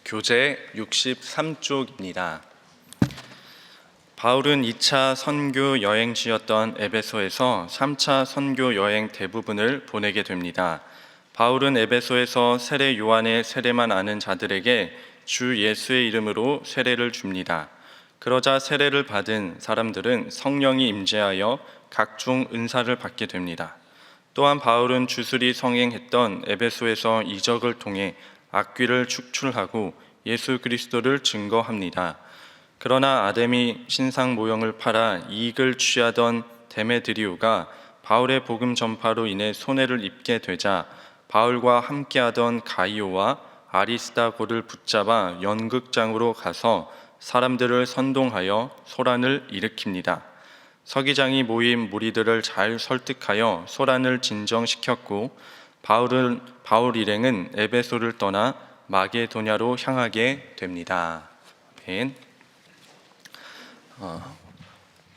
교재 63쪽입니다. 바울은 2차 선교 여행지였던 에베소에서 3차 선교 여행 대부분을 보내게 됩니다. 바울은 에베소에서 세례 요한의 세례만 아는 자들에게 주 예수의 이름으로 세례를 줍니다. 그러자 세례를 받은 사람들은 성령이 임재하여 각종 은사를 받게 됩니다. 또한 바울은 주술이 성행했던 에베소에서 이적을 통해 악귀를 축출하고 예수 그리스도를 증거합니다. 그러나 아데미 신상 모형을 팔아 이익을 취하던 데메드리오가 바울의 복음 전파로 인해 손해를 입게 되자 바울과 함께하던 가이오와 아리스다고를 붙잡아 연극장으로 가서 사람들을 선동하여 소란을 일으킵니다. 서기장이 모인 무리들을 잘 설득하여 소란을 진정시켰고 바울 일행은 에베소를 떠나 마게도냐로 향하게 됩니다. 아멘.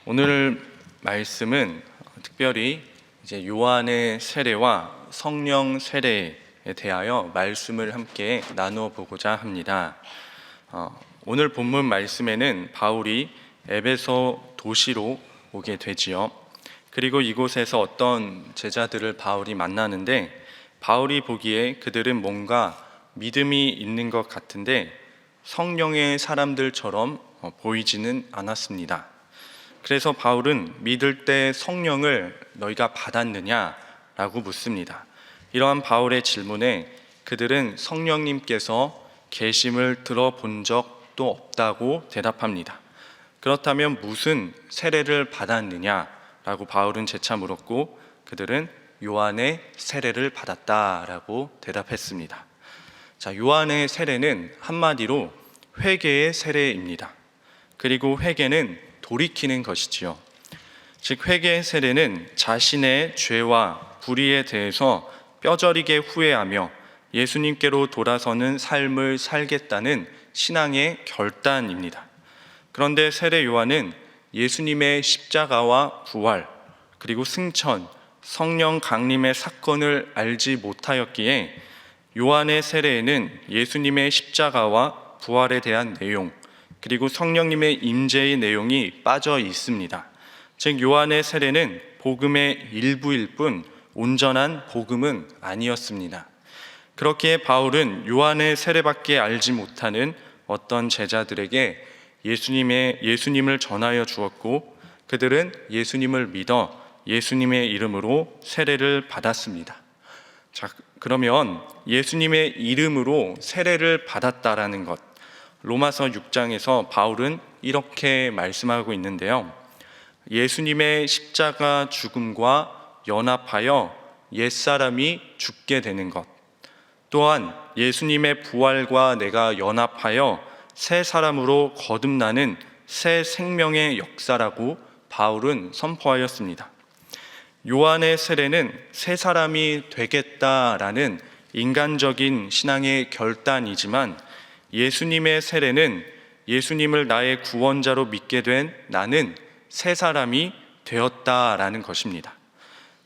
오늘 말씀은 특별히 이제 요한의 세례와 성령 세례에 대하여 말씀을 함께 나누어 보고자 합니다. 오늘 본문 말씀에는 바울이 에베소 도시로 오게 되지요. 그리고 이곳에서 어떤 제자들을 바울이 만나는데 바울이 보기에 그들은 뭔가 믿음이 있는 것 같은데 성령의 사람들처럼 보이지는 않았습니다. 그래서 바울은 믿을 때 성령을 너희가 받았느냐라고 묻습니다. 이러한 바울의 질문에 그들은 성령님께서 계심을 들어본 적도 없다고 대답합니다. 그렇다면 무슨 세례를 받았느냐라고 바울은 재차 물었고 그들은 요한의 세례를 받았다라고 대답했습니다. 자, 요한의 세례는 한마디로 회개의 세례입니다. 그리고 회개는 돌이키는 것이지요. 즉 회개의 세례는 자신의 죄와 불의에 대해서 뼈저리게 후회하며 예수님께로 돌아서는 삶을 살겠다는 신앙의 결단입니다. 그런데 세례 요한은 예수님의 십자가와 부활 그리고 승천, 성령 강림의 사건을 알지 못하였기에 요한의 세례에는 예수님의 십자가와 부활에 대한 내용 그리고 성령님의 임재의 내용이 빠져 있습니다. 즉 요한의 세례는 복음의 일부일 뿐 온전한 복음은 아니었습니다. 그렇기에 바울은 요한의 세례밖에 알지 못하는 어떤 제자들에게 예수님을 전하여 주었고 그들은 예수님을 믿어 예수님의 이름으로 세례를 받았습니다. 자, 그러면 예수님의 이름으로 세례를 받았다라는 것, 로마서 6장에서 바울은 이렇게 말씀하고 있는데요. 예수님의 십자가 죽음과 연합하여 옛사람이 죽게 되는 것, 또한 예수님의 부활과 내가 연합하여 새 사람으로 거듭나는 새 생명의 역사라고 바울은 선포하였습니다. 요한의 세례는 새 사람이 되겠다라는 인간적인 신앙의 결단이지만 예수님의 세례는 예수님을 나의 구원자로 믿게 된 나는 새 사람이 되었다라는 것입니다.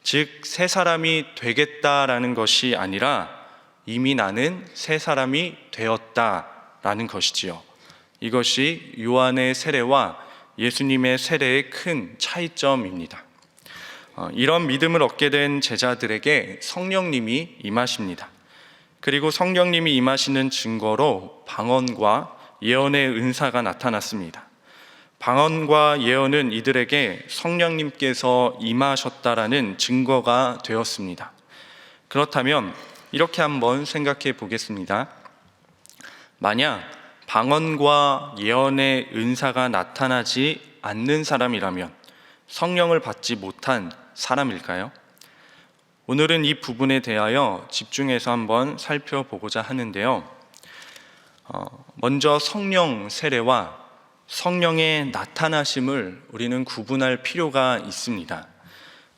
즉 새 사람이 되겠다라는 것이 아니라 이미 나는 새 사람이 되었다라는 것이지요. 이것이 요한의 세례와 예수님의 세례의 큰 차이점입니다. 이런 믿음을 얻게 된 제자들에게 성령님이 임하십니다. 그리고 성령님이 임하시는 증거로 방언과 예언의 은사가 나타났습니다. 방언과 예언은 이들에게 성령님께서 임하셨다라는 증거가 되었습니다. 그렇다면 이렇게 한번 생각해 보겠습니다. 만약 방언과 예언의 은사가 나타나지 않는 사람이라면 성령을 받지 못한 사람일까요? 오늘은 이 부분에 대하여 집중해서 한번 살펴보고자 하는데요. 먼저 성령 세례와 성령의 나타나심을 우리는 구분할 필요가 있습니다.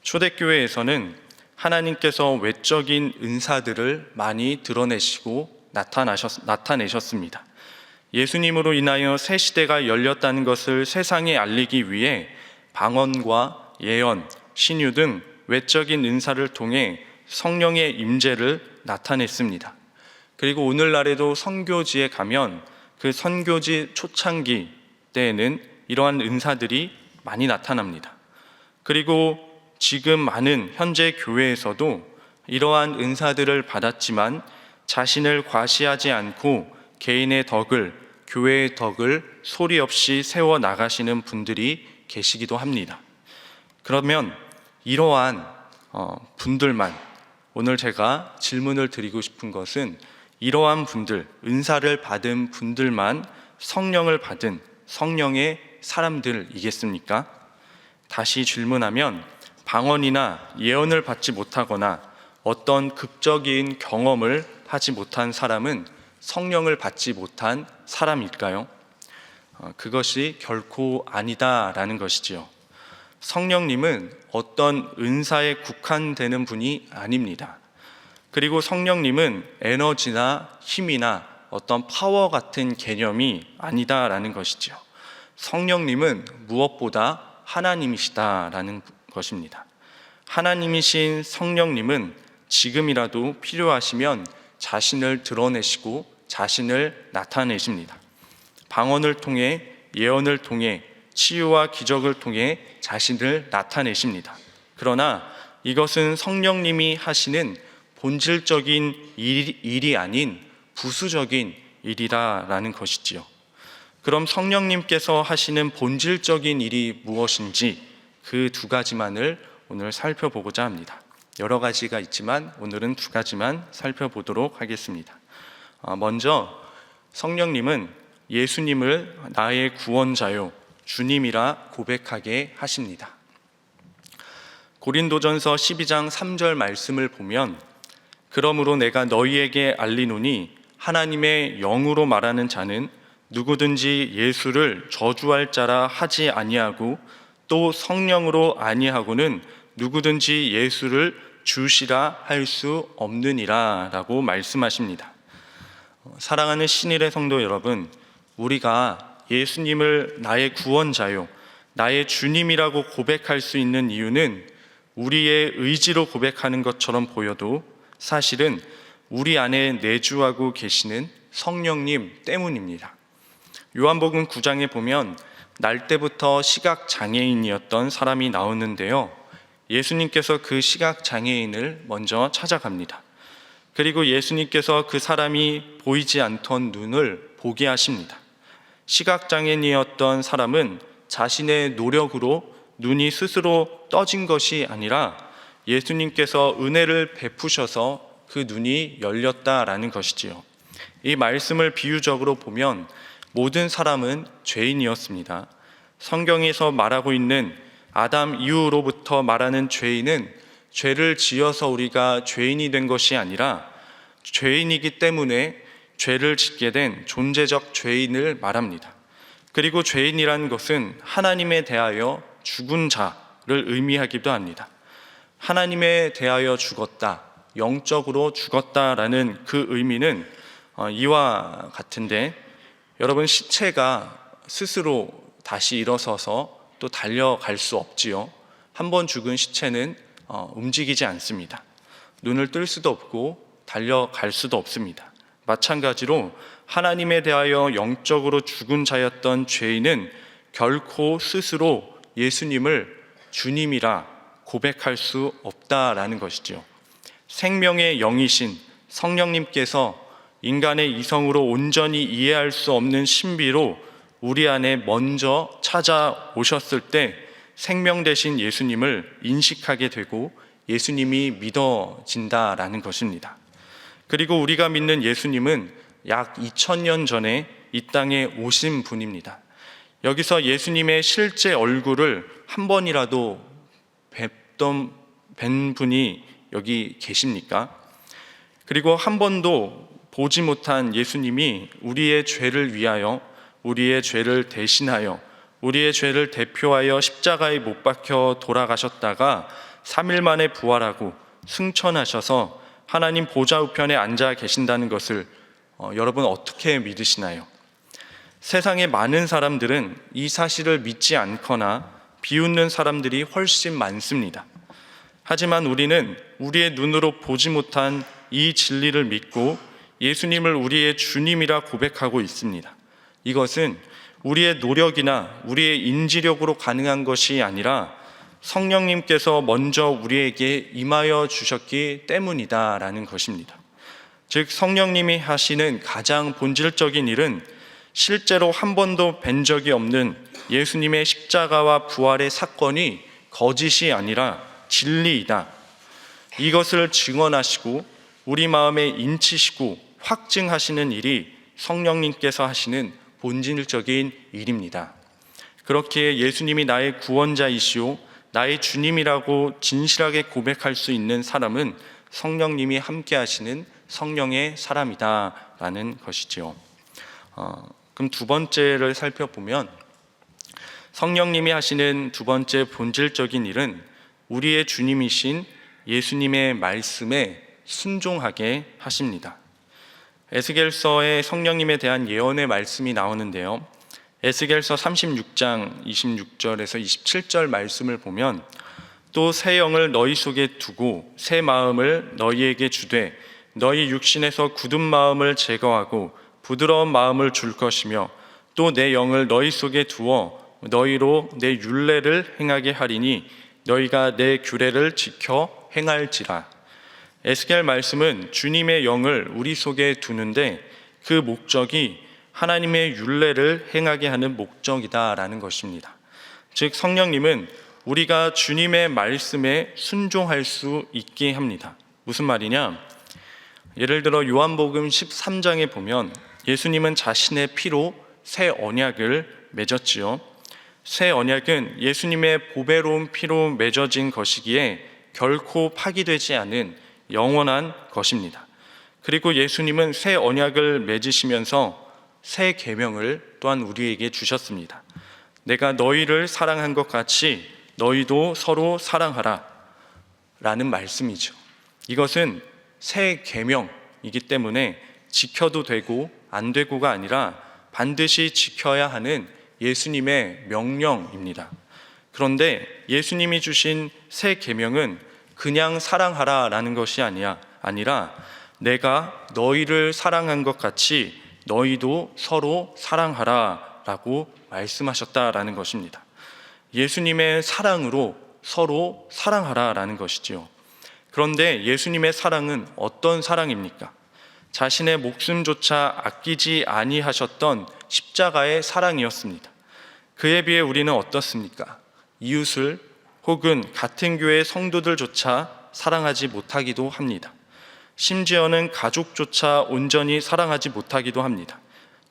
초대교회에서는 하나님께서 외적인 은사들을 많이 드러내시고 나타내셨습니다. 예수님으로 인하여 새 시대가 열렸다는 것을 세상에 알리기 위해 방언과 예언, 신유 등 외적인 은사를 통해 성령의 임재를 나타냈습니다. 그리고 오늘날에도 선교지에 가면 그 선교지 초창기 때에는 이러한 은사들이 많이 나타납니다. 그리고 지금 많은 현재 교회에서도 이러한 은사들을 받았지만 자신을 과시하지 않고 개인의 덕을, 교회의 덕을 소리 없이 세워 나가시는 분들이 계시기도 합니다. 그러면 이러한 분들만, 오늘 제가 질문을 드리고 싶은 것은 이러한 분들, 은사를 받은 분들만 성령을 받은 성령의 사람들이겠습니까? 다시 질문하면 방언이나 예언을 받지 못하거나 어떤 극적인 경험을 하지 못한 사람은 성령을 받지 못한 사람일까요? 그것이 결코 아니다라는 것이지요. 성령님은 어떤 은사에 국한되는 분이 아닙니다. 그리고 성령님은 에너지나 힘이나 어떤 파워 같은 개념이 아니다라는 것이죠. 성령님은 무엇보다 하나님이시다라는 것입니다. 하나님이신 성령님은 지금이라도 필요하시면 자신을 드러내시고 자신을 나타내십니다. 방언을 통해, 예언을 통해, 치유와 기적을 통해 자신을 나타내십니다. 그러나 이것은 성령님이 하시는 본질적인 일이 아닌 부수적인 일이라는 것이지요. 그럼 성령님께서 하시는 본질적인 일이 무엇인지 그 두 가지만을 오늘 살펴보고자 합니다. 여러 가지가 있지만 오늘은 두 가지만 살펴보도록 하겠습니다. 먼저 성령님은 예수님을 나의 구원자요 주님이라 고백하게 하십니다. 고린도전서 12장 3절 말씀을 보면 그러므로 내가 너희에게 알리노니 하나님의 영으로 말하는 자는 누구든지 예수를 저주할 자라 하지 아니하고 또 성령으로 아니하고는 누구든지 예수를 주시라 할 수 없느니라 라고 말씀하십니다. 사랑하는 신일의 성도 여러분, 우리가 예수님을 나의 구원자요 나의 주님이라고 고백할 수 있는 이유는 우리의 의지로 고백하는 것처럼 보여도 사실은 우리 안에 내주하고 계시는 성령님 때문입니다. 요한복음 9장에 보면 날 때부터 시각장애인이었던 사람이 나오는데요, 예수님께서 그 시각장애인을 먼저 찾아갑니다. 그리고 예수님께서 그 사람이 보이지 않던 눈을 보게 하십니다. 시각장애인이었던 사람은 자신의 노력으로 눈이 스스로 떠진 것이 아니라 예수님께서 은혜를 베푸셔서 그 눈이 열렸다라는 것이지요. 이 말씀을 비유적으로 보면 모든 사람은 죄인이었습니다. 성경에서 말하고 있는 아담 이후로부터 말하는 죄인은 죄를 지어서 우리가 죄인이 된 것이 아니라 죄인이기 때문에 죄를 짓게 된 존재적 죄인을 말합니다. 그리고 죄인이라는 것은 하나님에 대하여 죽은 자를 의미하기도 합니다. 하나님에 대하여 죽었다, 영적으로 죽었다라는 그 의미는 이와 같은데, 여러분, 시체가 스스로 다시 일어서서 또 달려갈 수 없지요. 한번 죽은 시체는 움직이지 않습니다. 눈을 뜰 수도 없고 달려갈 수도 없습니다. 마찬가지로 하나님에 대하여 영적으로 죽은 자였던 죄인은 결코 스스로 예수님을 주님이라 고백할 수 없다라는 것이죠. 생명의 영이신 성령님께서 인간의 이성으로 온전히 이해할 수 없는 신비로 우리 안에 먼저 찾아오셨을 때 생명 되신 예수님을 인식하게 되고 예수님이 믿어진다라는 것입니다. 그리고 우리가 믿는 예수님은 약 2000년 전에 이 땅에 오신 분입니다. 여기서 예수님의 실제 얼굴을 한 번이라도 뵌 분이 여기 계십니까? 그리고 한 번도 보지 못한 예수님이 우리의 죄를 위하여, 우리의 죄를 대신하여, 우리의 죄를 대표하여 십자가에 못 박혀 돌아가셨다가 3일 만에 부활하고 승천하셔서 하나님 보좌 우편에 앉아 계신다는 것을 여러분 어떻게 믿으시나요? 세상의 많은 사람들은 이 사실을 믿지 않거나 비웃는 사람들이 훨씬 많습니다. 하지만 우리는 우리의 눈으로 보지 못한 이 진리를 믿고 예수님을 우리의 주님이라 고백하고 있습니다. 이것은 우리의 노력이나 우리의 인지력으로 가능한 것이 아니라 성령님께서 먼저 우리에게 임하여 주셨기 때문이다라는 것입니다. 즉 성령님이 하시는 가장 본질적인 일은 실제로 한 번도 뵌 적이 없는 예수님의 십자가와 부활의 사건이 거짓이 아니라 진리이다. 이것을 증언하시고 우리 마음에 인치시고 확증하시는 일이 성령님께서 하시는 본질적인 일입니다. 그렇기에 예수님이 나의 구원자이시오 나의 주님이라고 진실하게 고백할 수 있는 사람은 성령님이 함께 하시는 성령의 사람이다라는 것이지요. 그럼 두 번째를 살펴보면 성령님이 하시는 두 번째 본질적인 일은 우리의 주님이신 예수님의 말씀에 순종하게 하십니다. 에스겔서에 성령님에 대한 예언의 말씀이 나오는데요. 에스겔서 36장 26절에서 27절 말씀을 보면 또 새 영을 너희 속에 두고 새 마음을 너희에게 주되 너희 육신에서 굳은 마음을 제거하고 부드러운 마음을 줄 것이며 또 내 영을 너희 속에 두어 너희로 내 율례를 행하게 하리니 너희가 내 규례를 지켜 행할지라. 에스겔 말씀은 주님의 영을 우리 속에 두는데 그 목적이 하나님의 율례를 행하게 하는 목적이다라는 것입니다. 즉 성령님은 우리가 주님의 말씀에 순종할 수 있게 합니다. 무슨 말이냐? 예를 들어 요한복음 13장에 보면 예수님은 자신의 피로 새 언약을 맺었지요. 새 언약은 예수님의 보배로운 피로 맺어진 것이기에 결코 파기되지 않은 영원한 것입니다. 그리고 예수님은 새 언약을 맺으시면서 새 계명을 또한 우리에게 주셨습니다. 내가 너희를 사랑한 것 같이 너희도 서로 사랑하라 라는 말씀이죠. 이것은 새 계명이기 때문에 지켜도 되고 안 되고가 아니라 반드시 지켜야 하는 예수님의 명령입니다. 그런데 예수님이 주신 새 계명은 그냥 사랑하라 라는 것이 아니라 내가 너희를 사랑한 것 같이 너희도 서로 사랑하라 라고 말씀하셨다라는 것입니다. 예수님의 사랑으로 서로 사랑하라 라는 것이지요. 그런데 예수님의 사랑은 어떤 사랑입니까? 자신의 목숨조차 아끼지 아니하셨던 십자가의 사랑이었습니다. 그에 비해 우리는 어떻습니까? 이웃을 혹은 같은 교회 성도들조차 사랑하지 못하기도 합니다. 심지어는 가족조차 온전히 사랑하지 못하기도 합니다.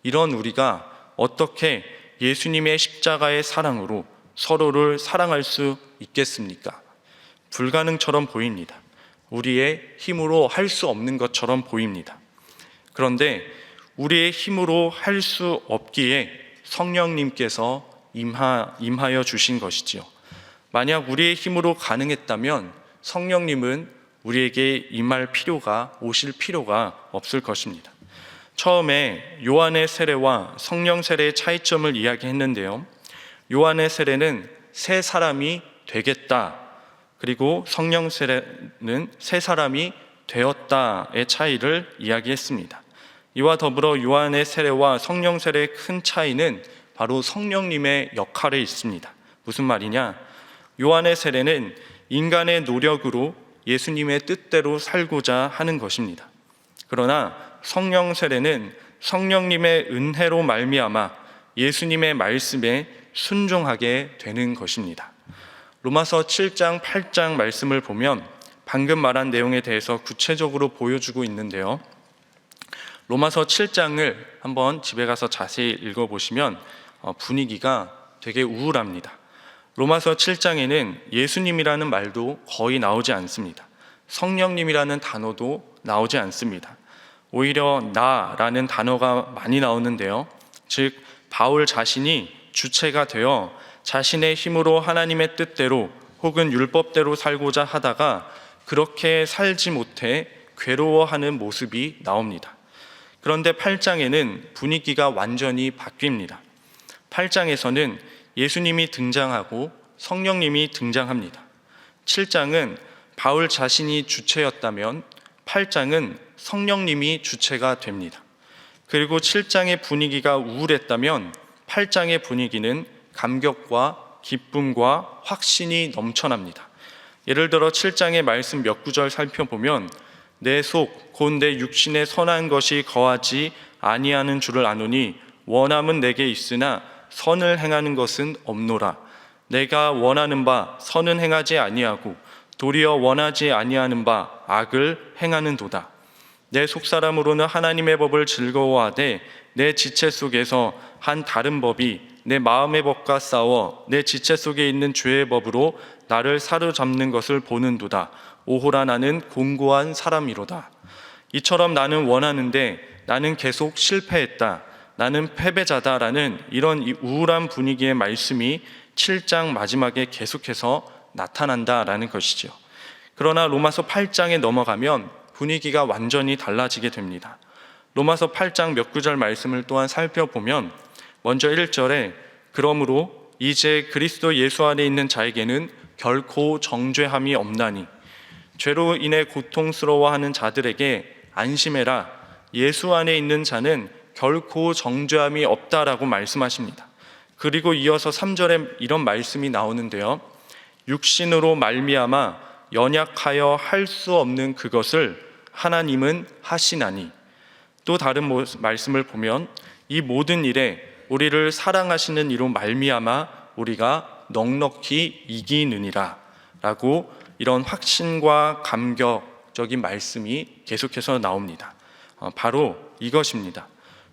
이런 우리가 어떻게 예수님의 십자가의 사랑으로 서로를 사랑할 수 있겠습니까? 불가능처럼 보입니다. 우리의 힘으로 할 수 없는 것처럼 보입니다. 그런데 우리의 힘으로 할 수 없기에 성령님께서 임하여 주신 것이지요. 만약 우리의 힘으로 가능했다면 성령님은 우리에게 오실 필요가 없을 것입니다. 처음에 요한의 세례와 성령 세례의 차이점을 이야기했는데요. 요한의 세례는 새 사람이 되겠다, 그리고 성령 세례는 새 사람이 되었다의 차이를 이야기했습니다. 이와 더불어 요한의 세례와 성령 세례의 큰 차이는 바로 성령님의 역할에 있습니다. 무슨 말이냐? 요한의 세례는 인간의 노력으로 예수님의 뜻대로 살고자 하는 것입니다. 그러나 성령 세례는 성령님의 은혜로 말미암아 예수님의 말씀에 순종하게 되는 것입니다. 로마서 7장 8장 말씀을 보면 방금 말한 내용에 대해서 구체적으로 보여주고 있는데요. 로마서 7장을 한번 집에 가서 자세히 읽어보시면 분위기가 되게 우울합니다. 로마서 7장에는 예수님이라는 말도 거의 나오지 않습니다. 성령님이라는 단어도 나오지 않습니다. 오히려 나라는 단어가 많이 나오는데요. 즉 바울 자신이 주체가 되어 자신의 힘으로 하나님의 뜻대로 혹은 율법대로 살고자 하다가 그렇게 살지 못해 괴로워하는 모습이 나옵니다. 그런데 8장에는 분위기가 완전히 바뀝니다. 8장에서는 예수님이 등장하고 성령님이 등장합니다. 7장은 바울 자신이 주체였다면 8장은 성령님이 주체가 됩니다. 그리고 7장의 분위기가 우울했다면 8장의 분위기는 감격과 기쁨과 확신이 넘쳐납니다. 예를 들어 7장의 말씀 몇 구절 살펴보면 내 속 곧 내 육신에 선한 것이 거하지 아니하는 줄을 아노니 원함은 내게 있으나 선을 행하는 것은 없노라. 내가 원하는 바 선은 행하지 아니하고 도리어 원하지 아니하는 바 악을 행하는도다. 내 속사람으로는 하나님의 법을 즐거워하되 내 지체 속에서 한 다른 법이 내 마음의 법과 싸워 내 지체 속에 있는 죄의 법으로 나를 사로잡는 것을 보는도다. 오호라 나는 곤고한 사람이로다. 이처럼 나는 원하는데 나는 계속 실패했다. 나는 패배자다라는 이런 우울한 분위기의 말씀이 7장 마지막에 계속해서 나타난다라는 것이죠. 그러나 로마서 8장에 넘어가면 분위기가 완전히 달라지게 됩니다. 로마서 8장 몇 구절 말씀을 또한 살펴보면 먼저 1절에 그러므로 이제 그리스도 예수 안에 있는 자에게는 결코 정죄함이 없나니 죄로 인해 고통스러워하는 자들에게 안심해라. 예수 안에 있는 자는 결코 정죄함이 없다라고 말씀하십니다. 그리고 이어서 3절에 이런 말씀이 나오는데요. 육신으로 말미암아 연약하여 할 수 없는 그것을 하나님은 하시나니. 또 다른 말씀을 보면 이 모든 일에 우리를 사랑하시는 이로 말미암아 우리가 넉넉히 이기느니라 라고 이런 확신과 감격적인 말씀이 계속해서 나옵니다. 바로 이것입니다.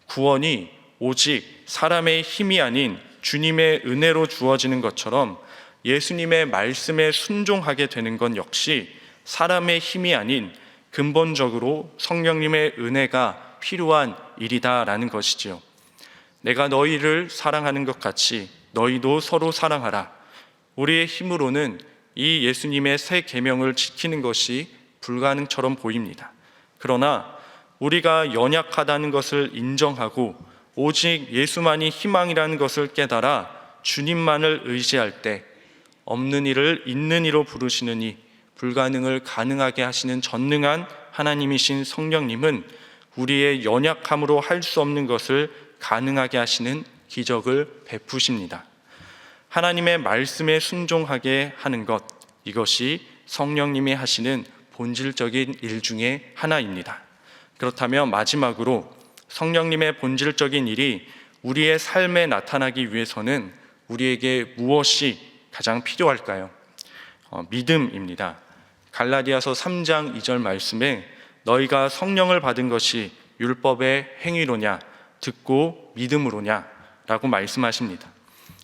구원이 오직 사람의 힘이 아닌 주님의 은혜로 주어지는 것처럼 예수님의 말씀에 순종하게 되는 건 역시 사람의 힘이 아닌 근본적으로 성령님의 은혜가 필요한 일이다라는 것이지요. 내가 너희를 사랑하는 것 같이 너희도 서로 사랑하라. 우리의 힘으로는 이 예수님의 새 계명을 지키는 것이 불가능처럼 보입니다. 그러나 우리가 연약하다는 것을 인정하고 오직 예수만이 희망이라는 것을 깨달아 주님만을 의지할 때 없는 일을 있는 이로 부르시느니 불가능을 가능하게 하시는 전능한 하나님이신 성령님은 우리의 연약함으로 할 수 없는 것을 가능하게 하시는 기적을 베푸십니다. 하나님의 말씀에 순종하게 하는 것, 이것이 성령님이 하시는 본질적인 일 중에 하나입니다. 그렇다면 마지막으로 성령님의 본질적인 일이 우리의 삶에 나타나기 위해서는 우리에게 무엇이 가장 필요할까요? 믿음입니다. 갈라디아서 3장 2절 말씀에 너희가 성령을 받은 것이 율법의 행위로냐 듣고 믿음으로냐 라고 말씀하십니다.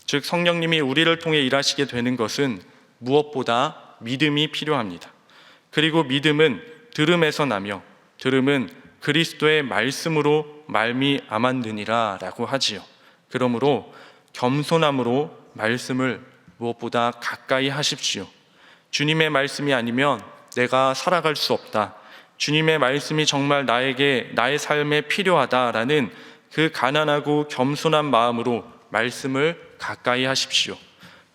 즉 성령님이 우리를 통해 일하시게 되는 것은 무엇보다 믿음이 필요합니다. 그리고 믿음은 들음에서 나며 들음은 그리스도의 말씀으로 말미암았느니라 라고 하지요. 그러므로 겸손함으로 말씀을 무엇보다 가까이 하십시오. 주님의 말씀이 아니면 내가 살아갈 수 없다. 주님의 말씀이 정말 나에게 나의 삶에 필요하다라는 그 가난하고 겸손한 마음으로 말씀을 가까이 하십시오.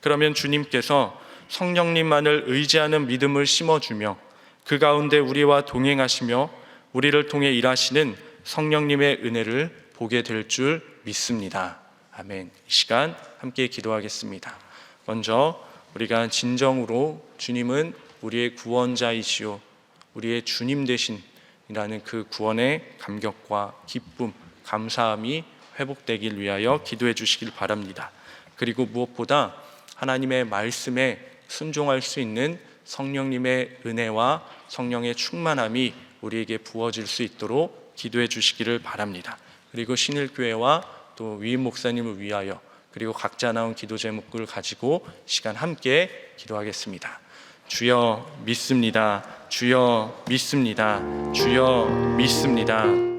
그러면 주님께서 성령님만을 의지하는 믿음을 심어주며 그 가운데 우리와 동행하시며 우리를 통해 일하시는 성령님의 은혜를 보게 될 줄 믿습니다. 아멘. 이 시간 함께 기도하겠습니다. 먼저 우리가 진정으로 주님은 우리의 구원자이시오 우리의 주님 되신이라는 그 구원의 감격과 기쁨, 감사함이 회복되길 위하여 기도해 주시길 바랍니다. 그리고 무엇보다 하나님의 말씀에 순종할 수 있는 성령님의 은혜와 성령의 충만함이 우리에게 부어질 수 있도록 기도해 주시기를 바랍니다. 그리고 신일교회와 또 위임 목사님을 위하여 그리고 각자 나온 기도 제목을 가지고 시간 함께 기도하겠습니다. 주여 믿습니다. 주여 믿습니다. 주여 믿습니다.